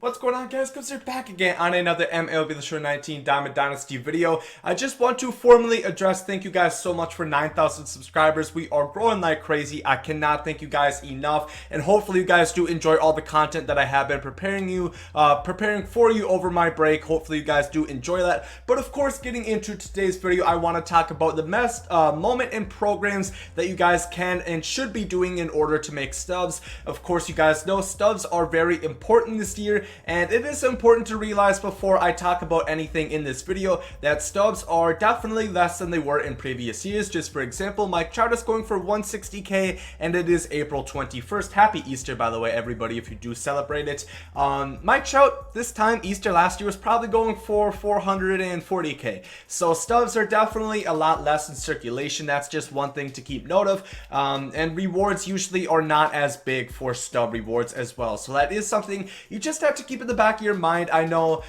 What's going on, guys? Gomes here back again on another MLB The Show 19 Diamond Dynasty video. I just want to formally address thank you guys so much for 9,000 subscribers. We are growing like crazy. I cannot thank you guys enough, and hopefully you guys do enjoy all the content that I have been preparing for you over my break. Hopefully you guys do enjoy that. But of course, getting into today's video, I want to talk about the best moment and programs that you guys can and should be doing in order to make stubs. Of course, you guys know stubs are very important this year, and it is important to realize before I talk about anything in this video that stubs are definitely less than they were in previous years. Just for example, Mike Trout is going for 160k, and it is April 21st. Happy Easter, by the way, everybody, if you do celebrate it. Mike Trout, this time Easter last year, was probably going for 440k. So stubs are definitely a lot less in circulation. That's just one thing to keep note of. And rewards usually are not as big for stub rewards as well. So that is something you just have to keep in the back of your mind. I know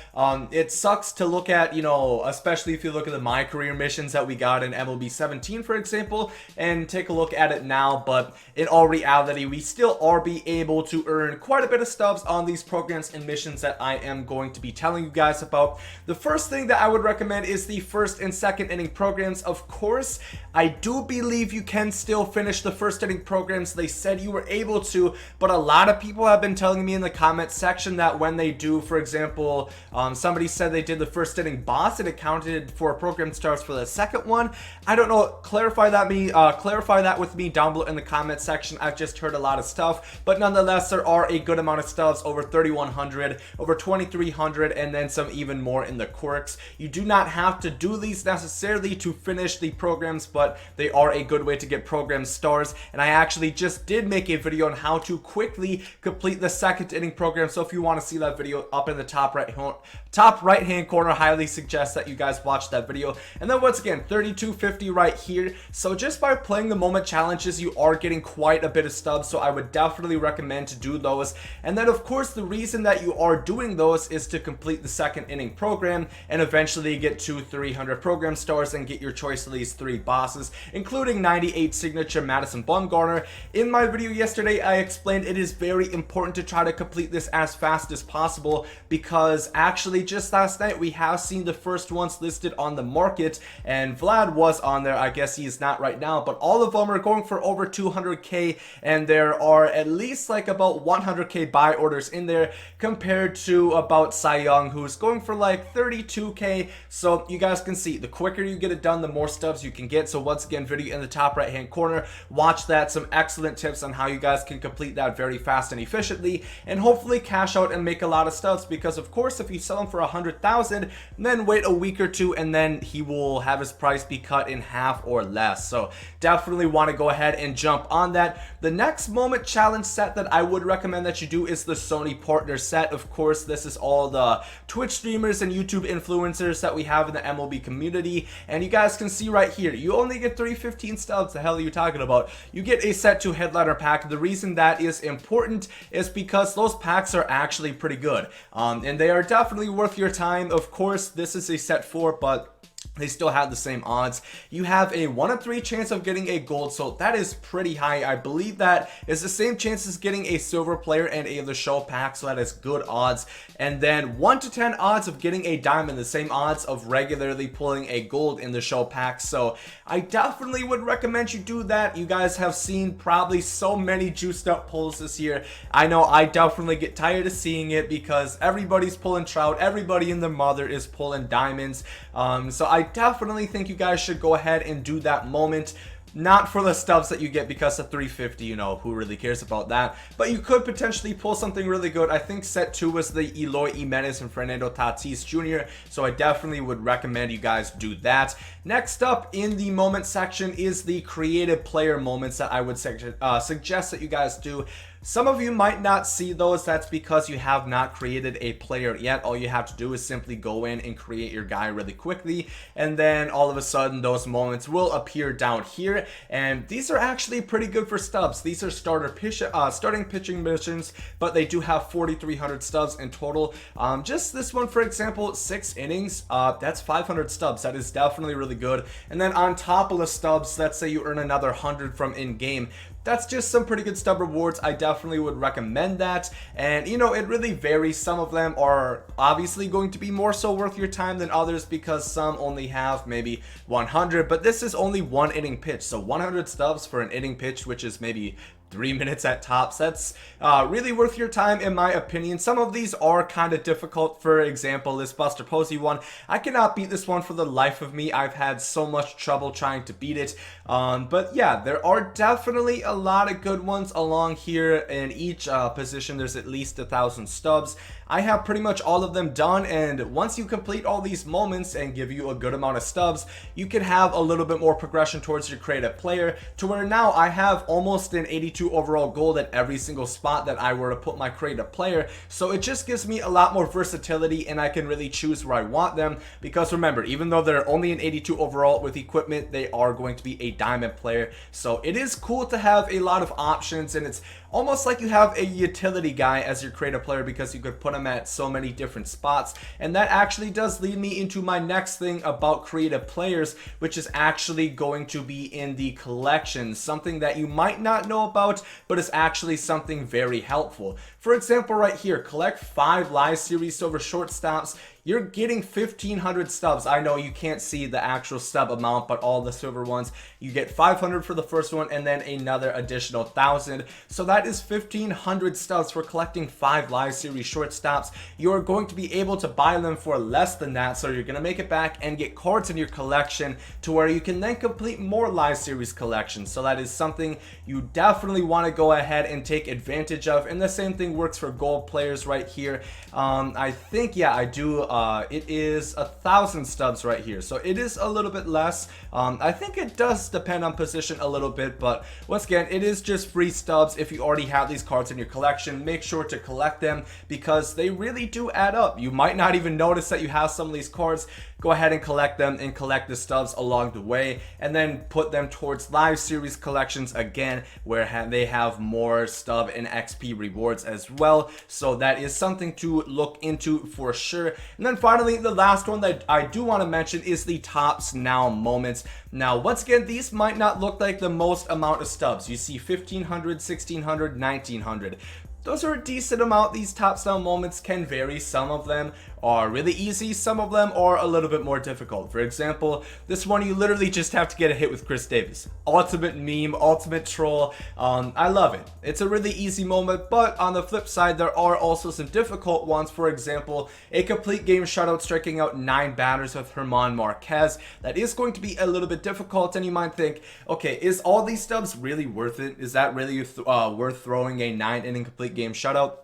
it sucks to look at, you know, especially if you look at the My Career missions that we got in MLB 17, for example, and take a look at it now. But in all reality, we still are be able to earn quite a bit of stubs on these programs and missions that I am going to be telling you guys about. The first thing that I would recommend is the first and second inning programs. Of course, I do believe you can still finish the first inning programs. They said you were able to, but a lot of people have been telling me in the comment section that when they do, for example, somebody said they did the first inning boss and it counted for program stars for the second one. I don't know. Clarify that with me down below in the comment section. I've just heard a lot of stuff, but nonetheless, there are a good amount of stubs, over 3,100, over 2,300, and then some even more in the quirks. You do not have to do these necessarily to finish the programs, but they are a good way to get program stars. And I actually just did make a video on how to quickly complete the second inning program. So if you want to see that video, up in the top right hand corner, highly suggest that you guys watch that video. And then once again, 3250 right here. So just by playing the moment challenges, you are getting quite a bit of stubs, so I would definitely recommend to do those. And then of course, the reason that you are doing those is to complete the second inning program and eventually get to 300 program stars and get your choice of these 3 bosses, including 98 signature Madison Bumgarner. In my video yesterday, I explained it is very important to try to complete this as fast as possible, because actually just last night we have seen the first ones listed on the market, and Vlad was on there. I guess he is not right now, but all of them are going for over 200k, and there are at least like about 100k buy orders in there, compared to about Cy Young, who's going for like 32k. So you guys can see, the quicker you get it done, the more stubs you can get. So once again, video in the top right hand corner, watch that. Some excellent tips on how you guys can complete that very fast and efficiently, and hopefully cash out and make a lot of stubs, because of course if you sell them for 100,000, then wait a week or two and then he will have his price be cut in half or less. So definitely want to go ahead and jump on that. The next moment challenge set that I would recommend that you do is the Sony partner set. Of course, this is all the Twitch streamers and YouTube influencers that we have in the MLB community, and you guys can see right here, you only get 315 stubs. The hell are you talking about? You get a set 2 headliner pack. The reason that is important is because those packs are actually pretty good, and they are definitely worth your time. Of course, this is a set 4, but they still have the same odds. You have a 1 in 3 chance of getting a gold, so that is pretty high. I believe that is the same chance as getting a silver player and a the show pack, so that is good odds. And then 1 to 10 odds of getting a diamond, the same odds of regularly pulling a gold in the show pack. So I definitely would recommend you do that. You guys have seen probably so many juiced up pulls this year. I know I definitely get tired of seeing it, because everybody's pulling Trout, everybody and their mother is pulling diamonds. So I definitely think you guys should go ahead and do that moment. Not for the stubs that you get, because of 350, you know, who really cares about that? But you could potentially pull something really good. I think set 2 was the Eloy Jimenez and Fernando Tatis Jr., so I definitely would recommend you guys do that. Next up in the moment section is the creative player moments that I would suggest that you guys do. Some of you might not see those. That's because you have not created a player yet. All you have to do is simply go in and create your guy really quickly, and then all of a sudden those moments will appear down here. And these are actually pretty good for stubs. These are starting pitching missions, but they do have 4,300 stubs in total. Just this one, for example, 6 innings, that's 500 stubs. That is definitely really good. And then on top of the stubs, let's say you earn another 100 from in-game. that's just some pretty good stub rewards. I definitely would recommend that. And you know, it really varies. Some of them are obviously going to be more so worth your time than others because some only have maybe 100, but this is only one inning pitch, so 100 stubs for an inning pitch, which is maybe 3 minutes at tops. That's really worth your time in my opinion. Some of these are kind of difficult. For example, this Buster Posey one, I cannot beat this one for the life of me. I've had so much trouble trying to beat it. But yeah, there are definitely a lot of good ones along here. In each position there's at least 1,000 stubs. I have pretty much all of them done, and once you complete all these moments and give you a good amount of stubs, you can have a little bit more progression towards your creative player, to where now I have almost an 82 overall gold at every single spot that I were to put my creative player. So it just gives me a lot more versatility, and I can really choose where I want them, because remember, even though they're only an 82 overall with equipment, they are going to be a diamond player. So it is cool to have a lot of options, and it's almost like you have a utility guy as your creative player because you could put him at so many different spots. And that actually does lead me into my next thing about creative players, which is actually going to be in the collection, something that you might not know about, but is actually something very helpful. For example, right here, collect 5 live series silver shortstops. You're getting 1,500 stubs. I know you can't see the actual stub amount, but all the silver ones, you get 500 for the first one and then another additional 1,000. So that is 1,500 stubs for collecting 5 live series shortstops. You're going to be able to buy them for less than that. So you're going to make it back and get cards in your collection to where you can then complete more live series collections. So that is something you definitely want to go ahead and take advantage of. And the same thing works for gold players right here. I think, yeah, I do. It is 1,000 stubs right here, so it is a little bit less. I think it does depend on position a little bit, but once again, it is just free stubs. If you already have these cards in your collection, make sure to collect them because they really do add up. You might not even notice that you have some of these cards. Go ahead and collect them and collect the stubs along the way, and then put them towards live series collections again, where they have more stub and XP rewards as well. So that is something to look into for sure. And then finally, the last one that I do want to mention is the Tops Now moments. Now, once again, these might not look like the most amount of stubs. You see 1,500, 1,600, 1,900. Those are a decent amount. These Tops Now moments can vary. Some of them are really easy, some of them are a little bit more difficult. For example, this one, you literally just have to get a hit with Chris Davis. Ultimate meme, ultimate troll. I love it. It's a really easy moment, but on the flip side, there are also some difficult ones. For example, a complete game shutout striking out 9 batters with German Marquez. That is going to be a little bit difficult, and you might think, okay, is all these stubs really worth it? Is that really worth throwing a 9-inning complete game shutout?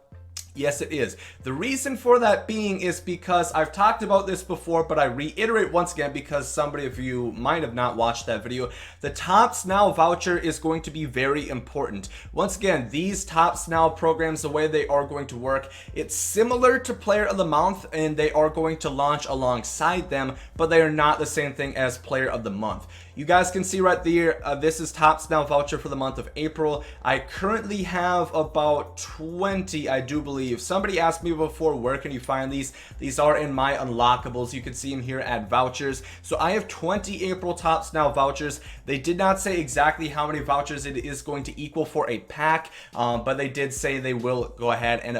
Yes, it is. The reason for that being is because I've talked about this before, but I reiterate once again because somebody of you might have not watched that video. The Tops Now voucher is going to be very important. Once again, these Tops Now programs, the way they are going to work, it's similar to Player of the Month, and they are going to launch alongside them, but they are not the same thing as Player of the Month. You guys can see right there, this is Tops Now voucher for the month of April. I currently have about 20, I do believe. Somebody asked me before, where can you find these? These are in my unlockables. You can see them here at vouchers. So I have 20 April Tops Now vouchers. They did not say exactly how many vouchers it is going to equal for a pack, but they did say they will go ahead and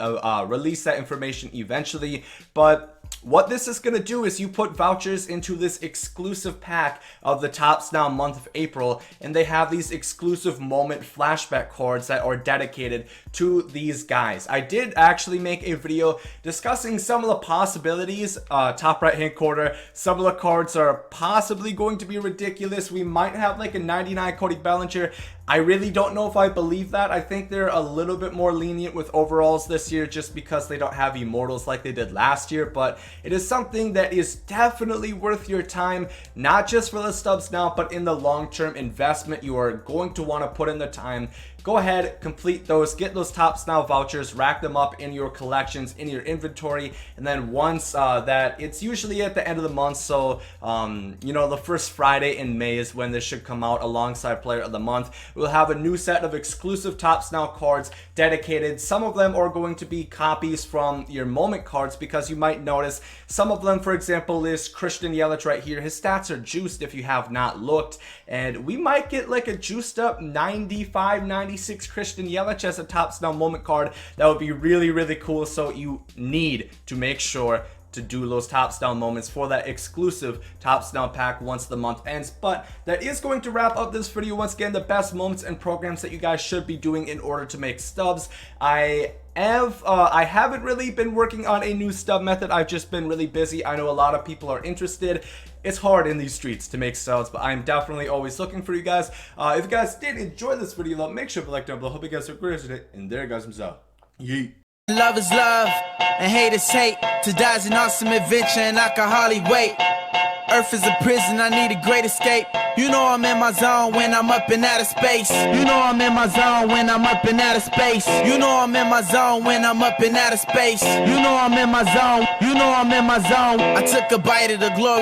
release that information eventually. But what this is going to do is you put vouchers into this exclusive pack of the Tops Now month of April, and they have these exclusive moment flashback cards that are dedicated to these guys. I did actually make a video discussing some of the possibilities. Top right hand corner, some of the cards are possibly going to be ridiculous. We might have like a 99 Cody Bellinger. I really don't know if I believe that. I think they're a little bit more lenient with overalls this year just because they don't have immortals like they did last year, but it is something that is definitely worth your time, not just for the stubs now, but in the long-term investment. You are going to want to put in the time. Go ahead, complete those, get those Tops Now vouchers, rack them up in your collections, in your inventory, and then once that, it's usually at the end of the month, so you know, the first Friday in May is when this should come out alongside Player of the Month. We'll have a new set of exclusive Tops Now cards dedicated. Some of them are going to be copies from your moment cards, because you might notice some of them, for example, this Christian Yelich right here, his stats are juiced if you have not looked, and we might get like a juiced up 95, 96 96 Christian Yelich as a Topps Now moment card. That would be really, really cool. So you need to make sure to do those Topps Now moments for that exclusive Topps Now pack once the month ends. But that is going to wrap up this video. Once again, the best moments and programs that you guys should be doing in order to make stubs. I haven't really been working on a new stub method. I've just been really busy. I know a lot of people are interested. It's hard in these streets to make stubs, but I'm definitely always looking for you guys. If you guys did enjoy this video, though, make sure to like down below. Hope you guys are great today. And there guys, I'm out. Yeet. Love is love, and hate is hate. To die's an awesome adventure, and I can hardly wait. Earth is a prison, I need a great escape. You know I'm in my zone when I'm up in outer space. You know I'm in my zone when I'm up in outer space. You know I'm in my zone when I'm up in outer space. You know I'm in my zone. You know I'm in my zone. I took a bite of the glory.